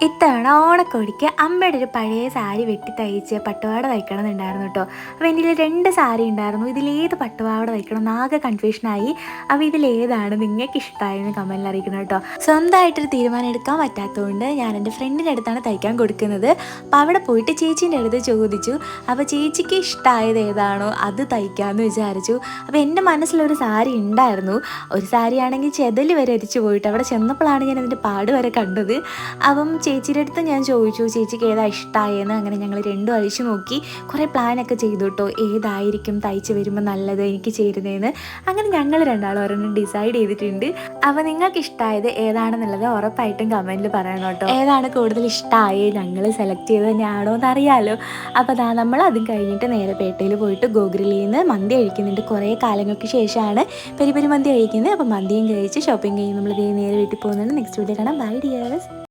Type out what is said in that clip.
ഇത്തവണ ഓണക്കോടിക്ക് അമ്മയുടെ ഒരു പഴയ സാരി വെട്ടി തയ്ച്ച് പട്ടുപാവാട തയ്ക്കണം എന്നുണ്ടായിരുന്നു കേട്ടോ. അപ്പോൾ എൻ്റെ കയ്യിൽ 2 സാരി ഉണ്ടായിരുന്നു. ഇതിലേത് പട്ടുപാവാട തയ്ക്കണം എന്നാകെ കൺഫ്യൂഷനായി. അപ്പോൾ ഇതിലേതാണ് നിങ്ങൾക്ക് ഇഷ്ടമായെന്ന് കമൻറ്റിൽ അറിയിക്കണം കേട്ടോ. സ്വന്തമായിട്ടൊരു തീരുമാനം എടുക്കാൻ പറ്റാത്തതുകൊണ്ട് ഞാൻ എൻ്റെ ഫ്രണ്ടിൻ്റെ അടുത്താണ് തയ്ക്കാൻ കൊടുക്കുന്നത്. അപ്പോൾ അവിടെ പോയിട്ട് ചേച്ചീൻ്റെ അടുത്ത് ചോദിച്ചു. അപ്പോൾ ചേച്ചിക്ക് ഇഷ്ടമായത് ഏതാണോ അത് തയ്ക്കാമെന്ന് വിചാരിച്ചു. അപ്പോൾ എൻ്റെ മനസ്സിലൊരു സാരി ഉണ്ടായിരുന്നു. ഒരു സാരിയാണെങ്കിൽ ചെതൽ വരെ അരിച്ചു പോയിട്ട് അവിടെ ചെന്നപ്പോഴാണ് ഞാൻ അതിൻ്റെ പാട് വരെ കണ്ടത്. അപ്പം ചേച്ചിയുടെ അടുത്ത് ഞാൻ ചോദിച്ചു ചേച്ചിക്ക് ഏതാ ഇഷ്ടമായെന്ന്. അങ്ങനെ ഞങ്ങൾ രണ്ടും അഴിച്ചു നോക്കി, കുറേ പ്ലാനൊക്കെ ചെയ്തു കേട്ടോ, ഏതായിരിക്കും തയ്ച്ച് വരുമ്പോൾ നല്ലത് എനിക്ക് ചേരുന്നതെന്ന്. അങ്ങനെ ഞങ്ങൾ രണ്ടാളും ഒരെണ്ണം ഡിസൈഡ് ചെയ്തിട്ടുണ്ട്. അപ്പോൾ നിങ്ങൾക്ക് ഇഷ്ടമായത് ഏതാണെന്നുള്ളത് ഉറപ്പായിട്ടും കമൻറ്റിൽ പറയണം കേട്ടോ. ഏതാണ് കൂടുതൽ ഇഷ്ടമായത് ഞങ്ങൾ സെലക്ട് ചെയ്തത് തന്നെയാണോ എന്നറിയാമല്ലോ. അപ്പോൾ അതാ നമ്മൾ അതും കഴിഞ്ഞിട്ട് നേരെ പേട്ടയിൽ പോയിട്ട് ഗോകുലിൽ നിന്ന് മന്തി കഴിക്കുന്നുണ്ട്. കുറേ കാലങ്ങൾക്ക് ശേഷമാണ് പെരി പെരി മന്തി കഴിക്കുന്നത്. അപ്പോൾ മന്തിയും കഴിച്ച് ഷോപ്പിംഗ് കഴിഞ്ഞ് നമ്മൾ നേരെ വീട്ടിൽ പോകുന്നുണ്ട്. നെക്സ്റ്റ് വീഡിയോ കാണാം. Bye dears.